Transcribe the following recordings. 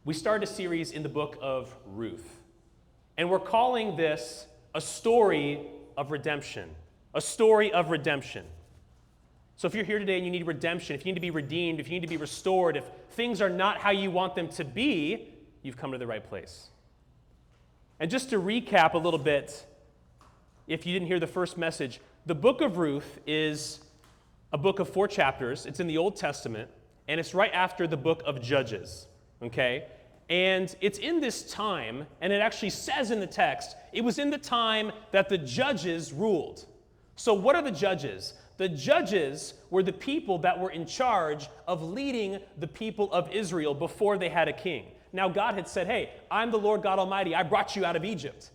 we started a series in the book of Ruth. And we're calling this a story of redemption. A story of redemption. So if you're here today and you need redemption, if you need to be redeemed, if you need to be restored, if things are not how you want them to be, you've come to the right place. And just to recap a little bit, if you didn't hear the first message, the book of Ruth is a book of 4 chapters. It's in the Old Testament, and it's right after the book of Judges, okay? And it's in this time, and it actually says in the text, it was in the time that the judges ruled. So what are the judges? The judges were the people that were in charge of leading the people of Israel before they had a king. Now God had said, hey, I'm the Lord God Almighty. I brought you out of Egypt.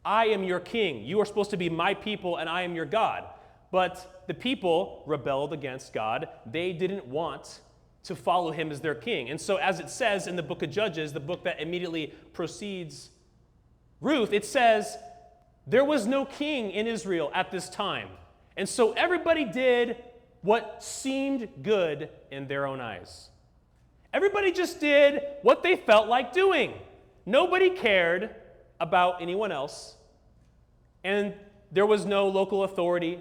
I am your king. You are supposed to be my people, and I am your God. But the people rebelled against God. They didn't want to follow him as their king. And so as it says in the book of Judges, the book that immediately precedes Ruth, it says, there was no king in Israel at this time. And so everybody did what seemed good in their own eyes. Everybody just did what they felt like doing. Nobody cared about anyone else. And there was no local authority.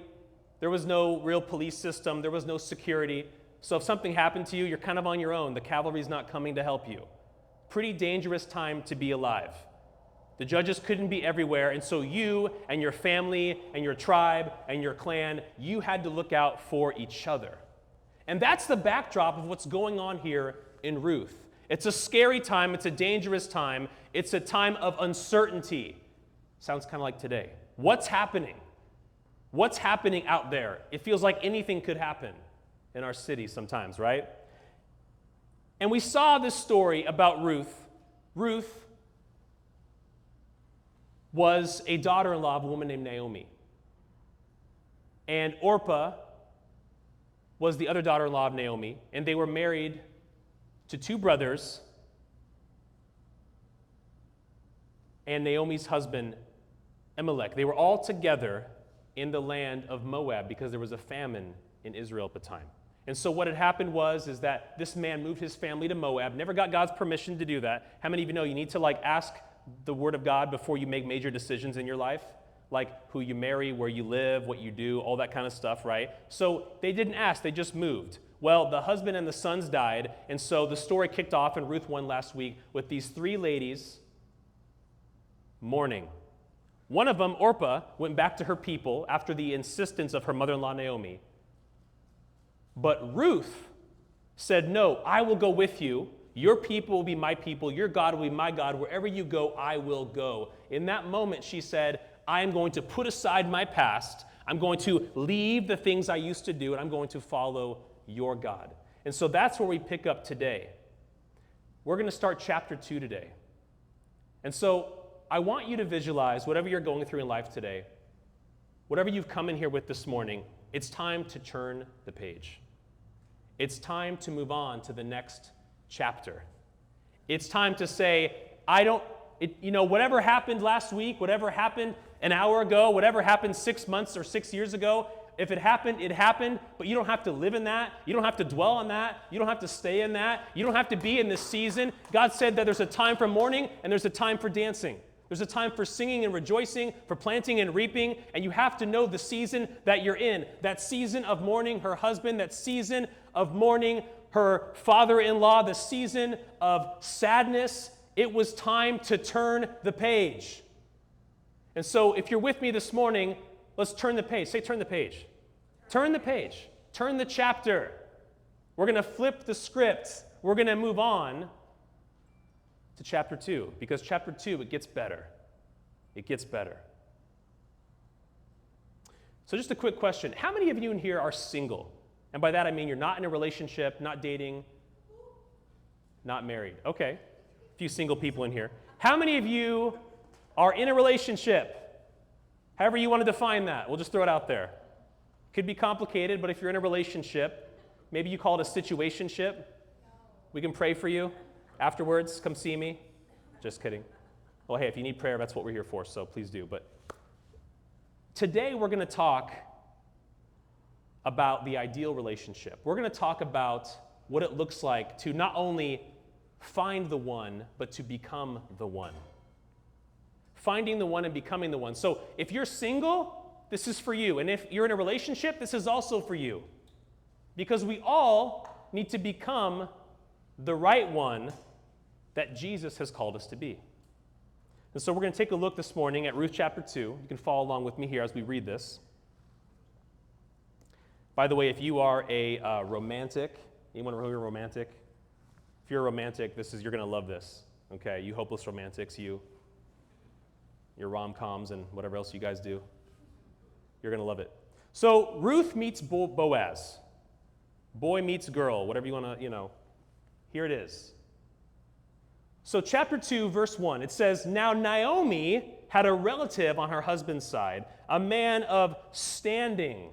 There was no real police system. There was no security. So if something happened to you, you're kind of on your own. The cavalry's not coming to help you. Pretty dangerous time to be alive. The judges couldn't be everywhere, and so you and your family and your tribe and your clan, you had to look out for each other. And that's the backdrop of what's going on here in Ruth. It's a scary time. It's a dangerous time. It's a time of uncertainty. Sounds kind of like today. What's happening? What's happening out there? It feels like anything could happen in our city sometimes, right? And we saw this story about Ruth. Ruth was a daughter-in-law of a woman named Naomi. And Orpah was the other daughter-in-law of Naomi, and they were married to 2 brothers and Naomi's husband, Elimelech. They were all together in the land of Moab because there was a famine in Israel at the time. And so what had happened is that this man moved his family to Moab, never got God's permission to do that. How many of you know you need to ask the word of God before you make major decisions in your life? Like who you marry, where you live, what you do, all that kind of stuff, right? So they didn't ask, they just moved. Well, the husband and the sons died, and so the story kicked off in Ruth 1 last week with these 3 ladies mourning. One of them, Orpah, went back to her people after the insistence of her mother-in-law Naomi. But Ruth said, no, I will go with you. Your people will be my people. Your God will be my God. Wherever you go, I will go. In that moment, she said, I am going to put aside my past. I'm going to leave the things I used to do, and I'm going to follow your God. And so that's where we pick up today. We're going to start chapter 2 today. And so I want you to visualize whatever you're going through in life today, whatever you've come in here with this morning, it's time to turn the page. It's time to move on to the next chapter. It's time to say, whatever happened last week, whatever happened an hour ago, whatever happened 6 months or 6 years ago, if it happened, but you don't have to live in that. You don't have to dwell on that. You don't have to stay in that. You don't have to be in this season. God said that there's a time for mourning and there's a time for dancing. There's a time for singing and rejoicing, for planting and reaping, and you have to know the season that you're in. That season of mourning her husband, that season of mourning her father-in-law, the season of sadness. It was time to turn the page. And so if you're with me this morning, let's turn the page. Say turn the page. Turn the page. Turn the chapter. We're going to flip the script. We're going to move on to chapter 2, because chapter 2, it gets better. It gets better. So just a quick question. How many of you in here are single? And by that I mean you're not in a relationship, not dating, not married. Okay, a few single people in here. How many of you are in a relationship? However you want to define that, we'll just throw it out there. Could be complicated, but if you're in a relationship, maybe you call it a situationship. We can pray for you. Afterwards, come see me. Just kidding. Well, hey, if you need prayer, that's what we're here for, so please do. But today we're going to talk about the ideal relationship. We're going to talk about what it looks like to not only find the one, but to become the one. Finding the one and becoming the one. So if you're single, this is for you. And if you're in a relationship, this is also for you. Because we all need to become the right one that Jesus has called us to be. And so we're going to take a look this morning at Ruth chapter 2. You can follow along with me here as we read this. By the way, if you are a romantic, anyone who are romantic? If you're a romantic, you're going to love this. Okay, you hopeless romantics, your rom-coms and whatever else you guys do. You're going to love it. So Ruth meets Boaz. Boy meets girl, whatever you want to, here it is. So chapter 2, verse 1, it says, "Now Naomi had a relative on her husband's side, a man of standing."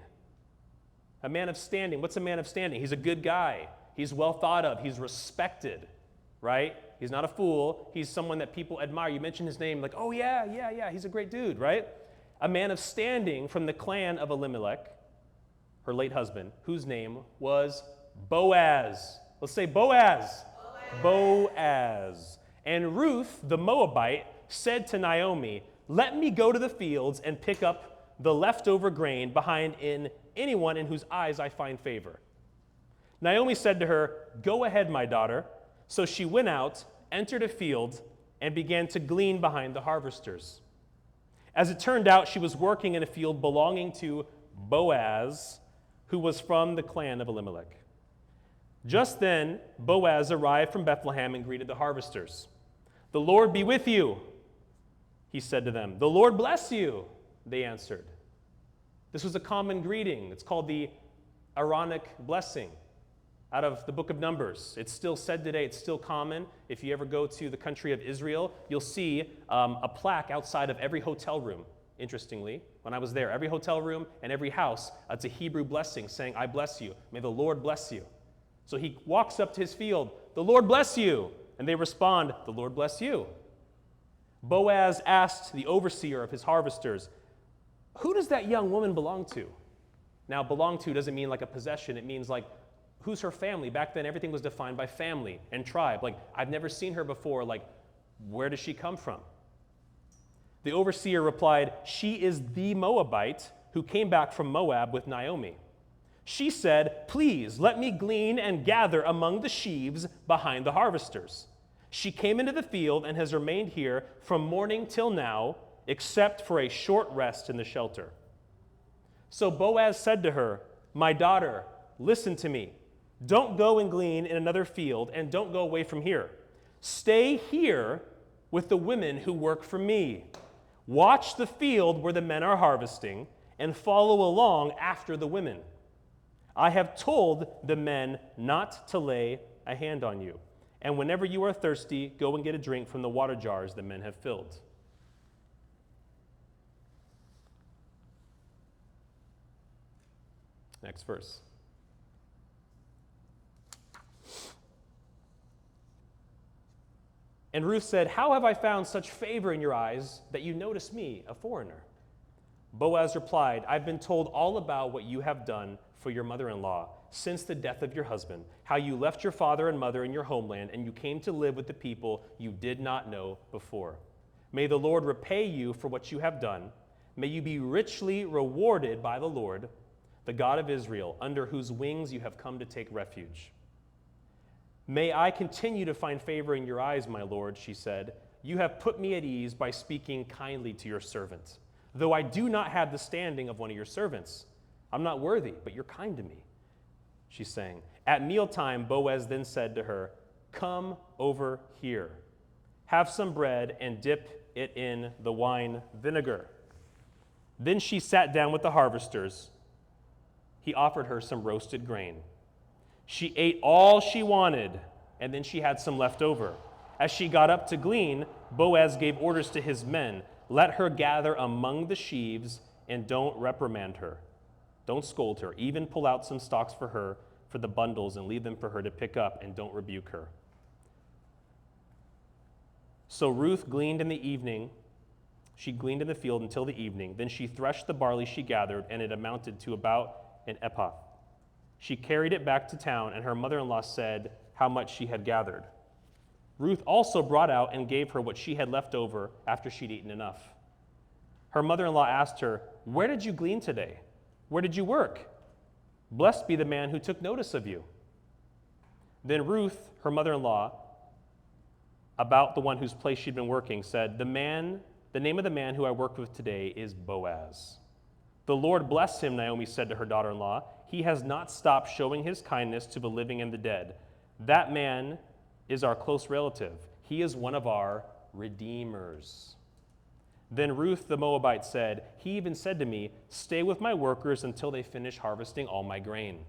A man of standing. What's a man of standing? He's a good guy. He's well thought of. He's respected, right? He's not a fool. He's someone that people admire. You mention his name, like, oh yeah, he's a great dude, right? A man of standing from the clan of Elimelech, her late husband, whose name was Boaz. Let's say Boaz. Boaz. And Ruth, the Moabite, said to Naomi, "Let me go to the fields and pick up the leftover grain behind in anyone in whose eyes I find favor." Naomi said to her, "Go ahead, my daughter." So she went out, entered a field, and began to glean behind the harvesters. As it turned out, she was working in a field belonging to Boaz, who was from the clan of Elimelech. Just then, Boaz arrived from Bethlehem and greeted the harvesters. "The Lord be with you," he said to them. "The Lord bless you," they answered. This was a common greeting. It's called the Aaronic blessing out of the book of Numbers. It's still said today. It's still common. If you ever go to the country of Israel, you'll see a plaque outside of every hotel room. Interestingly, when I was there, every hotel room and every house, it's a Hebrew blessing saying, "I bless you. May the Lord bless you." So he walks up to his field, "The Lord bless you." And they respond, "The Lord bless you." Boaz asked the overseer of his harvesters, "Who does that young woman belong to?" Now, belong to doesn't mean like a possession. It means like, who's her family? Back then, everything was defined by family and tribe. Like, I've never seen her before. Like, where does she come from? The overseer replied, "She is the Moabite who came back from Moab with Naomi. She said, 'Please let me glean and gather among the sheaves behind the harvesters.' She came into the field and has remained here from morning till now, except for a short rest in the shelter." So Boaz said to her, "My daughter, listen to me. Don't go and glean in another field, and don't go away from here. Stay here with the women who work for me. Watch the field where the men are harvesting, and follow along after the women. I have told the men not to lay a hand on you. And whenever you are thirsty, go and get a drink from the water jars the men have filled." Next verse. And Ruth said, "How have I found such favor in your eyes that you notice me, a foreigner?" Boaz replied, "I've been told all about what you have done for your mother-in-law since the death of your husband, how you left your father and mother in your homeland, and you came to live with the people you did not know before. May the Lord repay you for what you have done. May you be richly rewarded by the Lord, the God of Israel, under whose wings you have come to take refuge." "May I continue to find favor in your eyes, my Lord," she said. "You have put me at ease by speaking kindly to your servant, though I do not have the standing of one of your servants. I'm not worthy, but you're kind to me," she's saying. At mealtime, Boaz then said to her, "Come over here. Have some bread and dip it in the wine vinegar." Then she sat down with the harvesters. He offered her some roasted grain. She ate all she wanted, and then she had some left over. As she got up to glean, Boaz gave orders to his men, "Let her gather among the sheaves and don't reprimand her. Don't scold her. Even pull out some stalks for her for the bundles and leave them for her to pick up, and don't rebuke her." So Ruth gleaned in the evening. She gleaned in the field until the evening. Then she threshed the barley she gathered, and it amounted to about an ephah. She carried it back to town, and her mother-in-law said how much she had gathered. Ruth also brought out and gave her what she had left over after she'd eaten enough. Her mother-in-law asked her, "Where did you glean today? Where did you work? Blessed be the man who took notice of you." Then Ruth, her mother-in-law, about the one whose place she'd been working, said, "The name of the man who I worked with today is Boaz." "The Lord bless him," Naomi said to her daughter-in-law. "He has not stopped showing his kindness to the living and the dead. That man is our close relative. He is one of our redeemers." Then Ruth the Moabite said, "He even said to me, 'Stay with my workers until they finish harvesting all my grain.'"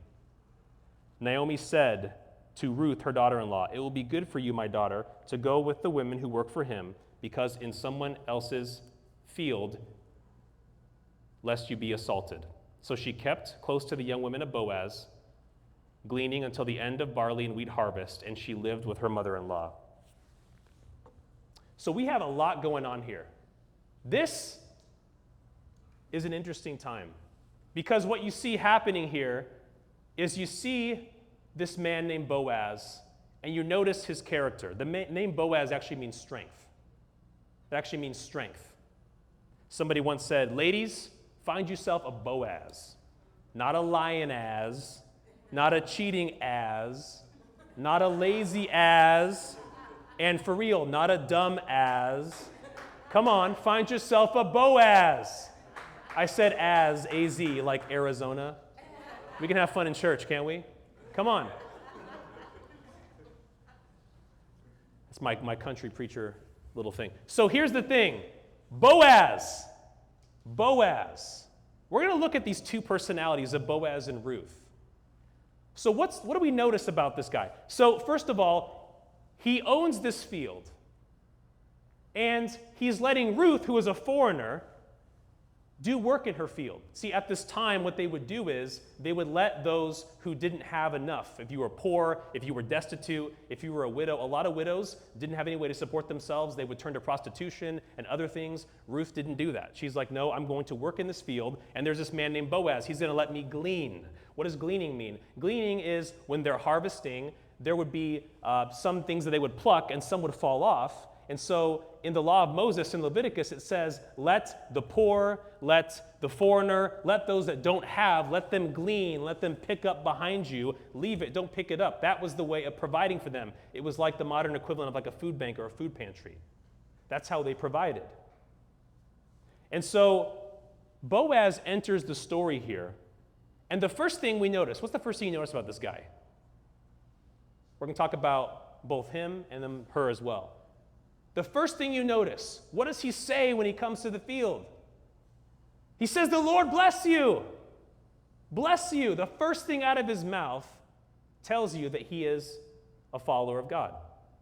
Naomi said to Ruth, her daughter-in-law, "It will be good for you, my daughter, to go with the women who work for him, because in someone else's field, lest you be assaulted." So she kept close to the young women of Boaz, gleaning until the end of barley and wheat harvest, and she lived with her mother-in-law. So we have a lot going on here. This is an interesting time, because what you see happening here is you see this man named Boaz, and you notice his character. The name Boaz actually means strength. It actually means strength. Somebody once said, "Ladies, find yourself a Boaz, not a lion as, not a cheating as, not a lazy as, and for real, not a dumb as. Come on, find yourself a Boaz." I said as, A-Z, like Arizona. We can have fun in church, can't we? Come on. It's my country preacher little thing. So here's the thing. Boaz. We're going to look at these two personalities of Boaz and Ruth. So what do we notice about this guy? So first of all, he owns this field. And he's letting Ruth, who is a foreigner, do work in her field. See, at this time, what they would do is they would let those who didn't have enough. If you were poor, if you were destitute, if you were a widow, a lot of widows didn't have any way to support themselves. They would turn to prostitution and other things. Ruth didn't do that. She's like, "No, I'm going to work in this field, and there's this man named Boaz. He's going to let me glean." What does gleaning mean? Gleaning is when they're harvesting, there would be some things that they would pluck, and some would fall off. And so in the law of Moses in Leviticus, it says, let the poor, let the foreigner, let those that don't have, let them glean, let them pick up behind you, leave it, don't pick it up. That was the way of providing for them. It was like the modern equivalent of like a food bank or a food pantry. That's how they provided. And so Boaz enters the story here. And the first thing we notice, what's the first thing you notice about this guy? We're going to talk about both him and then her as well. The first thing you notice, what does he say when he comes to the field? He says, "The Lord bless you." Bless you. The first thing out of his mouth tells you that he is a follower of God.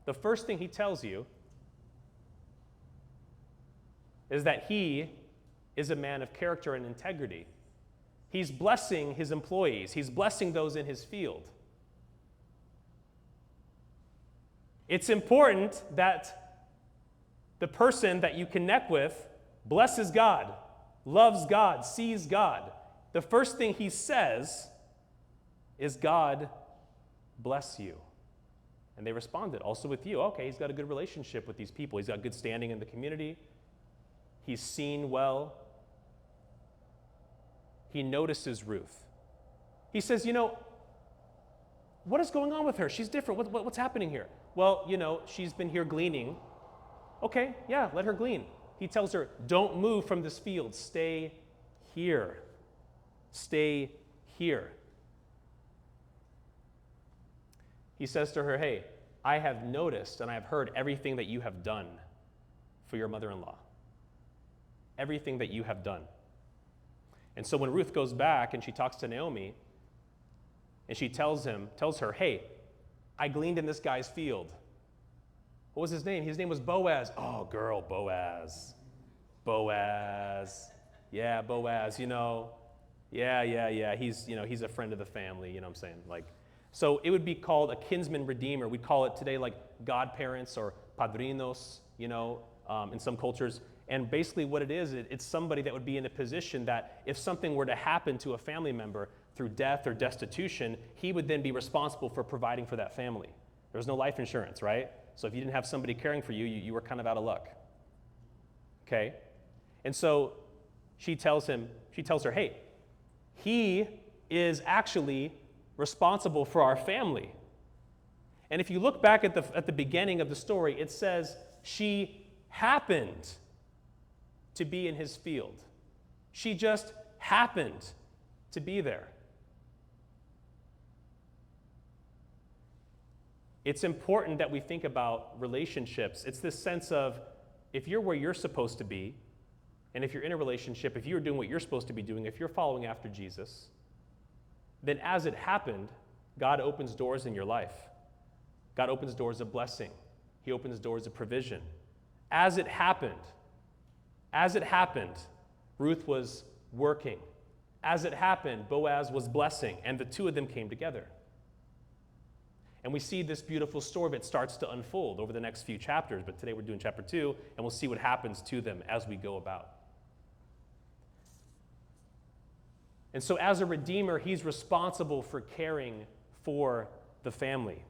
The first thing he tells you is that he is a man of character and integrity. He's blessing his employees. He's blessing those in his field. It's important that the person that you connect with blesses God, loves God, sees God. The first thing he says is, "God bless you." And they responded, also with you. Okay, he's got a good relationship with these people. He's got good standing in the community. He's seen well. He notices Ruth. He says, what is going on with her? She's different. What's happening here? Well, she's been here gleaning. Okay, yeah, let her glean. He tells her, "Don't move from this field. Stay here. Stay here." He says to her, "Hey, I have noticed and I have heard everything that you have done for your mother-in-law. Everything that you have done." And so when Ruth goes back and she talks to Naomi, and she tells her, "Hey, I gleaned in this guy's field." What was his name? His name was Boaz. Oh, girl, Boaz. Yeah, Boaz, Yeah. He's a friend of the family, you know what I'm saying? So it would be called a kinsman redeemer. We'd call it today godparents or padrinos, in some cultures. And basically what it is, it's somebody that would be in a position that if something were to happen to a family member through death or destitution, he would then be responsible for providing for that family. There's no life insurance, right? So if you didn't have somebody caring for you, you were kind of out of luck. Okay? And so she tells her, hey, he is actually responsible for our family. And if you look back at the beginning of the story, it says she happened to be in his field. She just happened to be there. It's important that we think about relationships. It's this sense of if you're where you're supposed to be, and if you're in a relationship, if you're doing what you're supposed to be doing, if you're following after Jesus, then as it happened, God opens doors in your life. God opens doors of blessing. He opens doors of provision. As it happened, Ruth was working. As it happened, Boaz was blessing, and the two of them came together. And we see this beautiful story that starts to unfold over the next few chapters, but today we're doing chapter 2, and we'll see what happens to them as we go about. And so as a redeemer, he's responsible for caring for the family.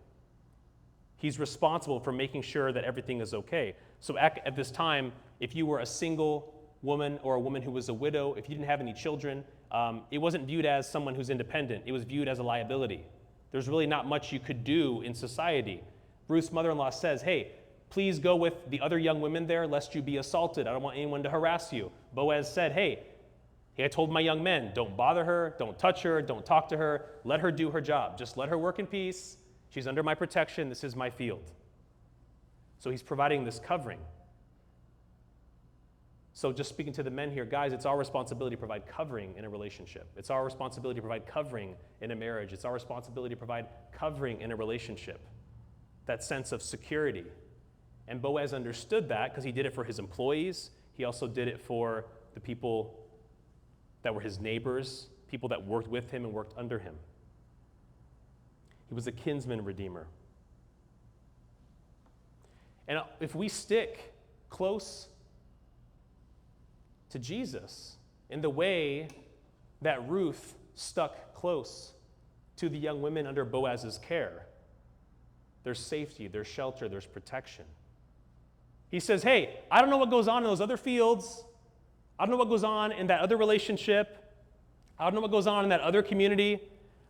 He's responsible for making sure that everything is okay. So at this time, if you were a single woman or a woman who was a widow, if you didn't have any children, it wasn't viewed as someone who's independent. It was viewed as a liability. There's really not much you could do in society. Ruth's mother-in-law says, hey, please go with the other young women there lest you be assaulted. I don't want anyone to harass you. Boaz said, hey, I told my young men, don't bother her, don't touch her, don't talk to her, let her do her job. Just let her work in peace. She's under my protection. This is my field. So he's providing this covering. So just speaking to the men here, guys, it's our responsibility to provide covering in a relationship. It's our responsibility to provide covering in a marriage. It's our responsibility to provide covering in a relationship. That sense of security. And Boaz understood that because he did it for his employees. He also did it for the people that were his neighbors, people that worked with him and worked under him. He was a kinsman redeemer. And if we stick close to Jesus in the way that Ruth stuck close to the young women under Boaz's care, there's safety, there's shelter, there's protection. He says, hey, I don't know what goes on in those other fields. I don't know what goes on in that other relationship. I don't know what goes on in that other community.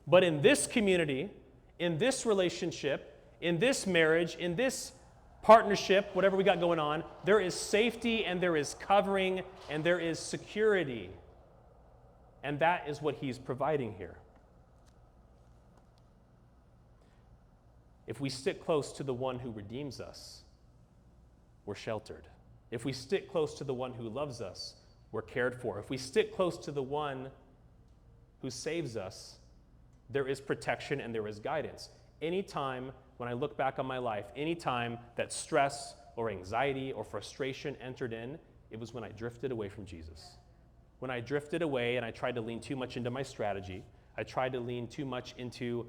But in this community, in this relationship, in this marriage, in this partnership, whatever we got going on, there is safety and there is covering and there is security. And that is what he's providing here. If we stick close to the one who redeems us, we're sheltered. If we stick close to the one who loves us, we're cared for. If we stick close to the one who saves us, there is protection and there is guidance. Anytime when I look back on my life, anytime that stress or anxiety or frustration entered in, it was when I drifted away from Jesus. When I drifted away and I tried to lean too much into my strategy, I tried to lean too much into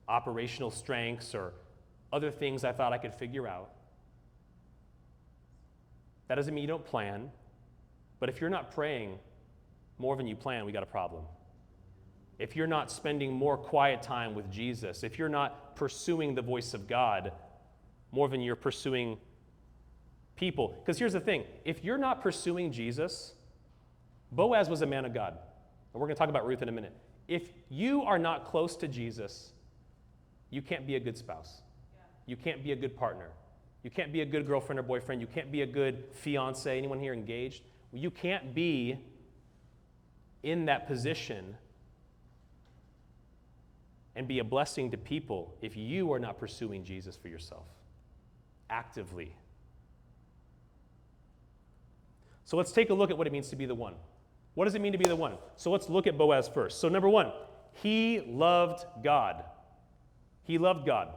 operational strengths or other things I thought I could figure out. That doesn't mean you don't plan, but if you're not praying more than you plan, we got a problem. If you're not spending more quiet time with Jesus, if you're not pursuing the voice of God more than you're pursuing people. Because here's the thing, if you're not pursuing Jesus, Boaz was a man of God. And we're going to talk about Ruth in a minute. If you are not close to Jesus, you can't be a good spouse. You can't be a good partner. You can't be a good girlfriend or boyfriend. You can't be a good fiance. Anyone here engaged? You can't be in that position and be a blessing to people if you are not pursuing Jesus for yourself actively. So let's take a look at what it means to be the one. What does it mean to be the one? So let's look at Boaz first. So number one, he loved God. He loved God.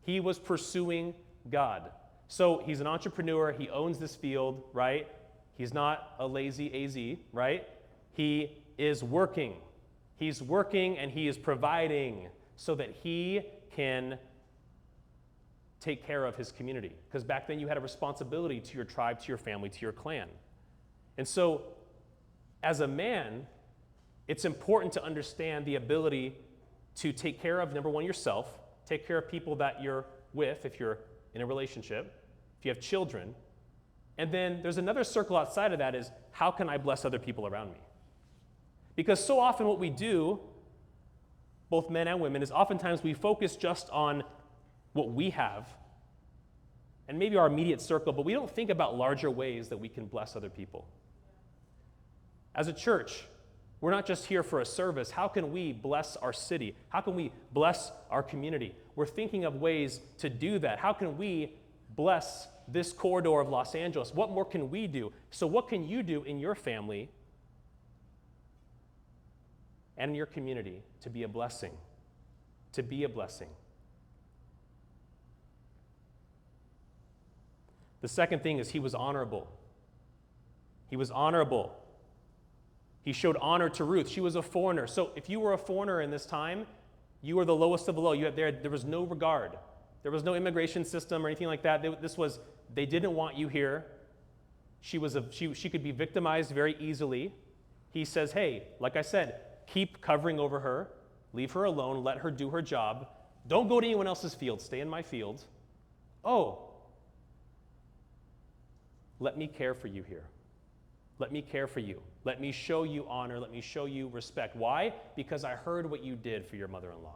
He was pursuing God. So he's an entrepreneur. He owns this field, right? He's not a lazy AZ, right? He is working. He's working and he is providing so that he can take care of his community. Because back then you had a responsibility to your tribe, to your family, to your clan. And so as a man, it's important to understand the ability to take care of, number one, yourself, take care of people that you're with, if you're in a relationship, if you have children. And then there's another circle outside of that is, how can I bless other people around me? Because so often what we do, both men and women, is oftentimes we focus just on what we have and maybe our immediate circle, but we don't think about larger ways that we can bless other people. As a church, we're not just here for a service. How can we bless our city? How can we bless our community? We're thinking of ways to do that. How can we bless this corridor of Los Angeles? What more can we do? So what can you do in your family and in your community to be a blessing? To be a blessing. The second thing is he was honorable. He was honorable. He showed honor to Ruth. She was a foreigner. So if you were a foreigner in this time, you were the lowest of the low. There was no regard. There was no immigration system or anything like that. They didn't want you here. She could be victimized very easily. He says, hey, like I said, keep covering over her. Leave her alone. Let her do her job. Don't go to anyone else's field. Stay in my field. Oh, let me care for you here. Let me care for you. Let me show you honor. Let me show you respect. Why? Because I heard what you did for your mother-in-law.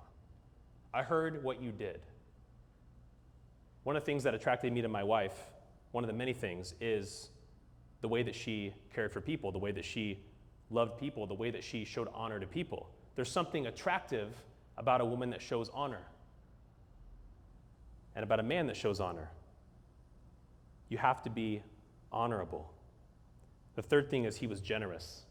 I heard what you did. One of the things that attracted me to my wife, one of the many things, is the way that she cared for people, the way that she loved people, the way that she showed honor to people. There's something attractive about a woman that shows honor and about a man that shows honor. You have to be honorable. The third thing is he was generous.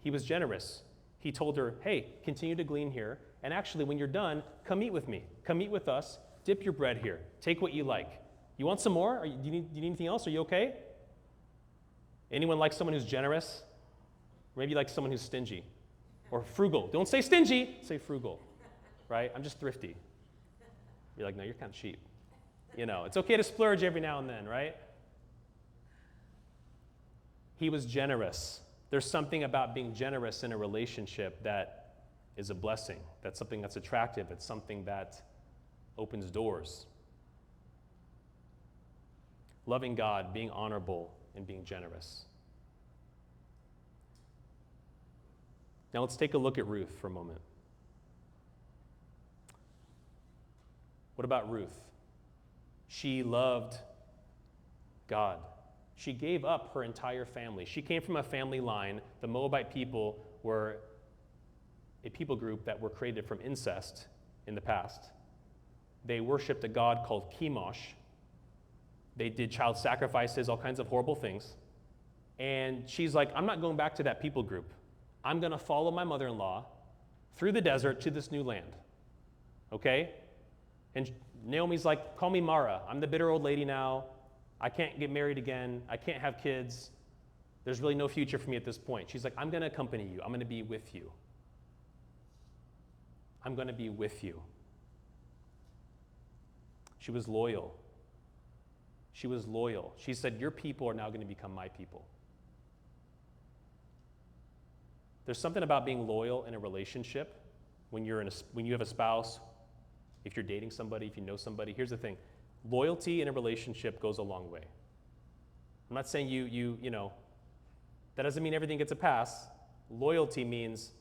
He was generous. He told her, hey, continue to glean here, and actually when you're done, come eat with me. Come eat with us. Dip your bread here. Take what you like. You want some more? Do you need anything else? Are you okay? Anyone like someone who's generous? Or maybe like someone who's stingy or frugal. Don't say stingy, say frugal, right? I'm just thrifty. You're like, no, you're kind of cheap. It's okay to splurge every now and then, right? He was generous. There's something about being generous in a relationship that is a blessing. That's something that's attractive. It's something that opens doors. Loving God, being honorable, and being generous. Now let's take a look at Ruth for a moment. What about Ruth? She loved God. She gave up her entire family. She came from a family line. The Moabite people were a people group that were created from incest in the past. They worshipped a god called Chemosh. They did child sacrifices, all kinds of horrible things. And she's like, I'm not going back to that people group. I'm going to follow my mother-in-law through the desert to this new land. Okay? And Naomi's like, call me Mara. I'm the bitter old lady now. I can't get married again. I can't have kids. There's really no future for me at this point. She's like, I'm going to accompany you. I'm going to be with you. I'm going to be with you. She was loyal. She was loyal. She said, your people are now going to become my people. There's something about being loyal in a relationship when you have a spouse, if you're dating somebody, if you know somebody. Here's the thing. Loyalty in a relationship goes a long way. I'm not saying that doesn't mean everything gets a pass. Loyalty means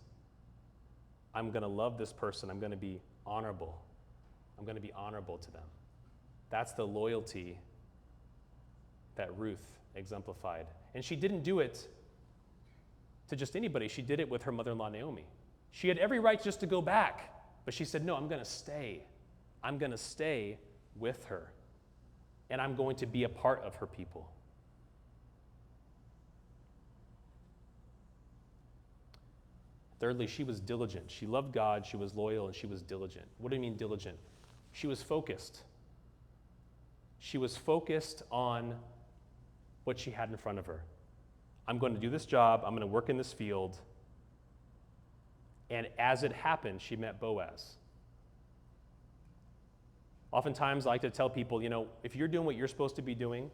I'm going to love this person. I'm going to be honorable. I'm going to be honorable to them. That's the loyalty that Ruth exemplified. And she didn't do it to just anybody. She did it with her mother-in-law, Naomi. She had every right just to go back, but she said, no, I'm going to stay. I'm going to stay with her, and I'm going to be a part of her people. Thirdly, she was diligent. She loved God, she was loyal, and she was diligent. What do you mean diligent? She was focused. She was focused on what she had in front of her. I'm going to do this job, I'm going to work in this field. And as it happened, she met Boaz. Oftentimes, I like to tell people, if you're doing what you're supposed to be doing,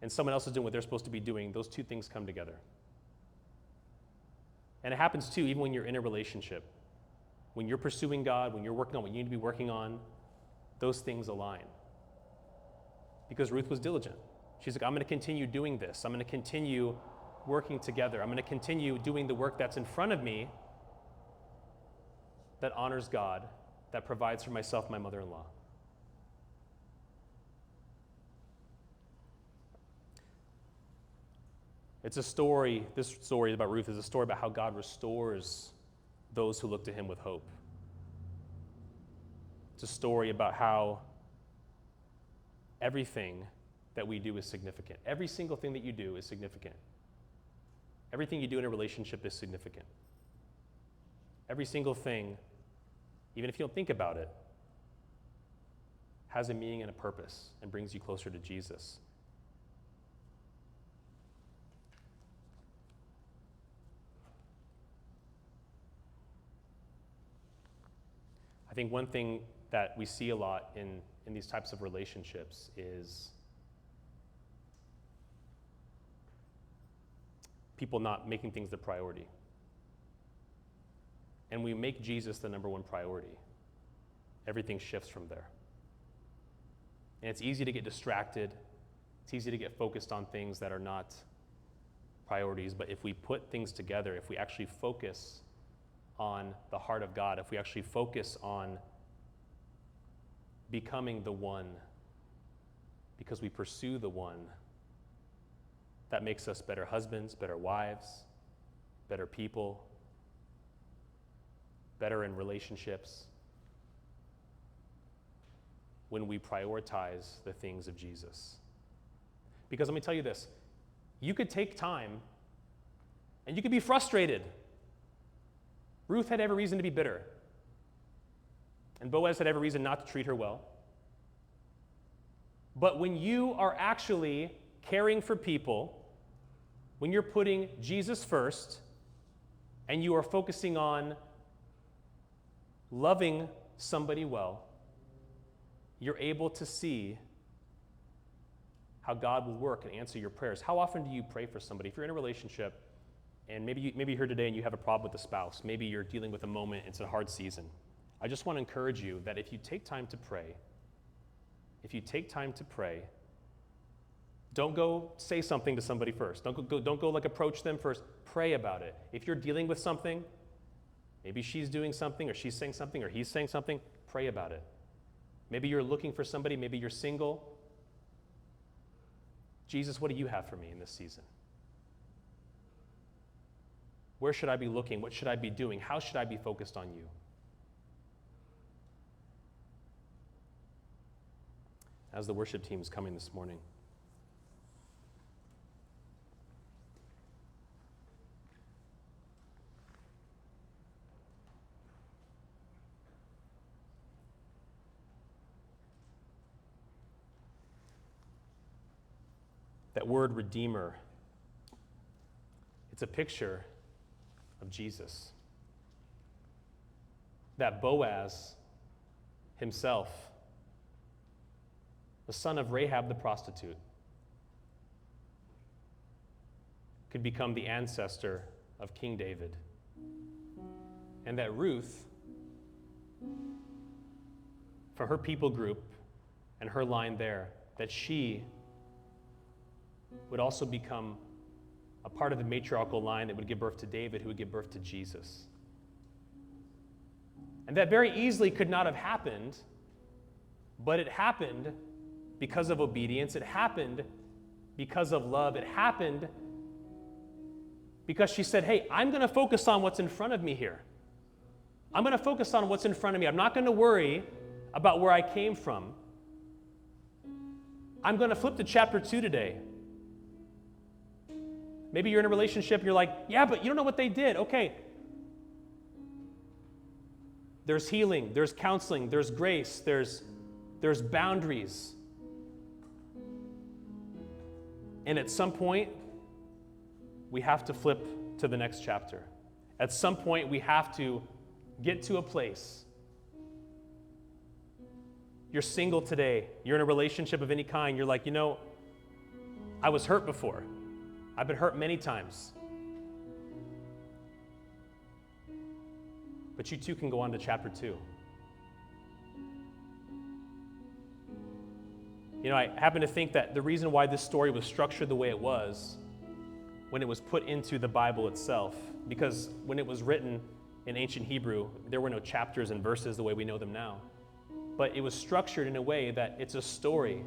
and someone else is doing what they're supposed to be doing, those two things come together. And it happens too, even when you're in a relationship. When you're pursuing God, when you're working on what you need to be working on, those things align. Because Ruth was diligent. She's like, I'm going to continue doing this. I'm going to continue working together. I'm going to continue doing the work that's in front of me that honors God, that provides for myself, my mother-in-law. It's a story, this story about Ruth is a story about how God restores those who look to him with hope. It's a story about how everything that we do is significant. Every single thing that you do is significant. Everything you do in a relationship is significant. Every single thing, even if you don't think about it, has a meaning and a purpose and brings you closer to Jesus. I think one thing that we see a lot in these types of relationships is people not making things the priority. And we make Jesus the number one priority. Everything shifts from there. And it's easy to get distracted. It's easy to get focused on things that are not priorities. But if we put things together, if we actually focus on the heart of God, if we actually focus on becoming the one because we pursue the one, that makes us better husbands, better wives, better people, better in relationships, when we prioritize the things of Jesus. Because let me tell you this, you could take time and you could be frustrated. Ruth had every reason to be bitter. And Boaz had every reason not to treat her well. But when you are actually caring for people, when you're putting Jesus first, and you are focusing on loving somebody well, you're able to see how God will work and answer your prayers. How often do you pray for somebody? If you're in a relationship, and maybe you're here today and you have a problem with a spouse, maybe you're dealing with a moment, it's a hard season. I just want to encourage you that if you take time to pray, don't go say something to somebody first. Don't go like approach them first. Pray about it. If you're dealing with something, maybe she's doing something or she's saying something or he's saying something, pray about it. Maybe you're looking for somebody, maybe you're single. Jesus, what do you have for me in this season? Where should I be looking? What should I be doing? How should I be focused on you? As the worship team is coming this morning, that word redeemer, it's a picture of Jesus. That Boaz himself, the son of Rahab the prostitute, could become the ancestor of King David. And that Ruth, from her people group and her line there, that she would also become a part of the matriarchal line that would give birth to David, who would give birth to Jesus. And that very easily could not have happened, but it happened because of obedience. It happened because of love. It happened because she said, hey, I'm going to focus on what's in front of me here. I'm going to focus on what's in front of me. I'm not going to worry about where I came from. I'm going to flip to chapter 2 today. Maybe you're in a relationship, you're like, yeah, but you don't know what they did. Okay. There's healing, there's counseling, there's grace, there's boundaries. And at some point, we have to flip to the next chapter. At some point, we have to get to a place. You're single today, you're in a relationship of any kind, you're like, I was hurt before. I've been hurt many times. But you too can go on to chapter 2. I happen to think that the reason why this story was structured the way it was when it was put into the Bible itself, because when it was written in ancient Hebrew, there were no chapters and verses the way we know them now. But it was structured in a way that it's a story.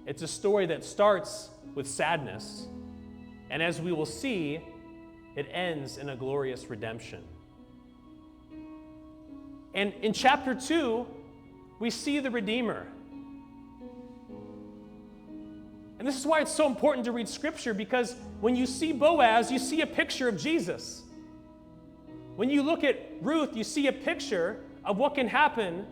It's a story that starts with sadness, and as we will see, it ends in a glorious redemption. And in chapter 2, we see the Redeemer. And this is why it's so important to read Scripture, because when you see Boaz, you see a picture of Jesus. When you look at Ruth, you see a picture of what can happen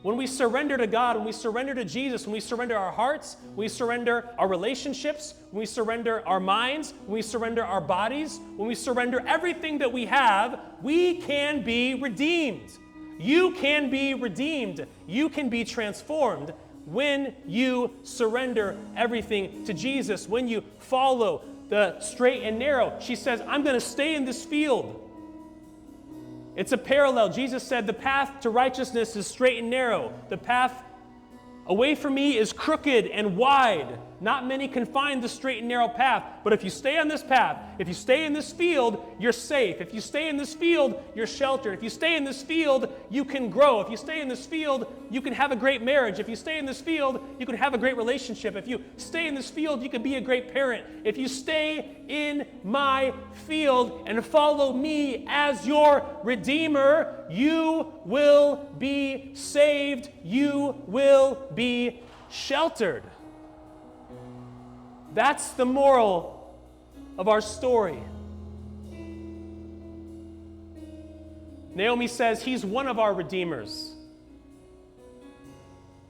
when we surrender to God, when we surrender to Jesus, when we surrender our hearts, when we surrender our relationships, when we surrender our minds, when we surrender our bodies, when we surrender everything that we have, we can be redeemed. You can be redeemed. You can be transformed when you surrender everything to Jesus, when you follow the straight and narrow. She says, I'm going to stay in this field. It's a parallel. Jesus said, the path to righteousness is straight and narrow. The path away from me is crooked and wide. Not many can find the straight and narrow path. But if you stay on this path, if you stay in this field, you're safe. If you stay in this field, you're sheltered. If you stay in this field, you can grow. If you stay in this field, you can have a great marriage. If you stay in this field, you can have a great relationship. If you stay in this field, you can be a great parent. If you stay in my field and follow me as your Redeemer, you will be saved. You will be sheltered. That's the moral of our story. Naomi says he's one of our redeemers.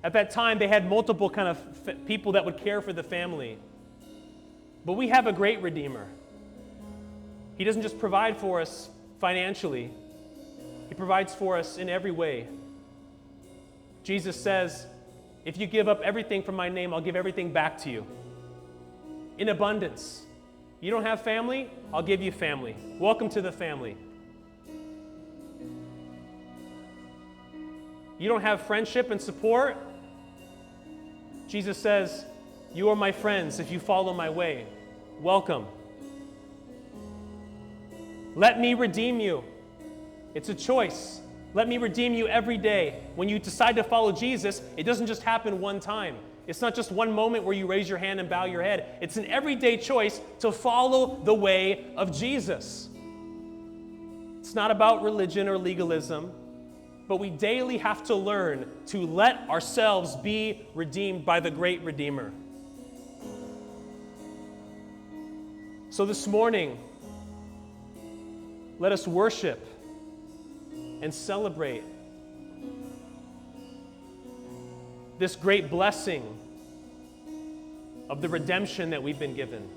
At that time, they had multiple kind of people that would care for the family. But we have a great Redeemer. He doesn't just provide for us financially. He provides for us in every way. Jesus says, if you give up everything for my name, I'll give everything back to you. In abundance. You don't have family? I'll give you family. Welcome to the family. You don't have friendship and support? Jesus says, you are my friends if you follow my way. Welcome. Let me redeem you. It's a choice. Let me redeem you every day. When you decide to follow Jesus, it doesn't just happen one time. It's not just one moment where you raise your hand and bow your head. It's an everyday choice to follow the way of Jesus. It's not about religion or legalism, but we daily have to learn to let ourselves be redeemed by the great Redeemer. So this morning, let us worship and celebrate this great blessing of the redemption that we've been given.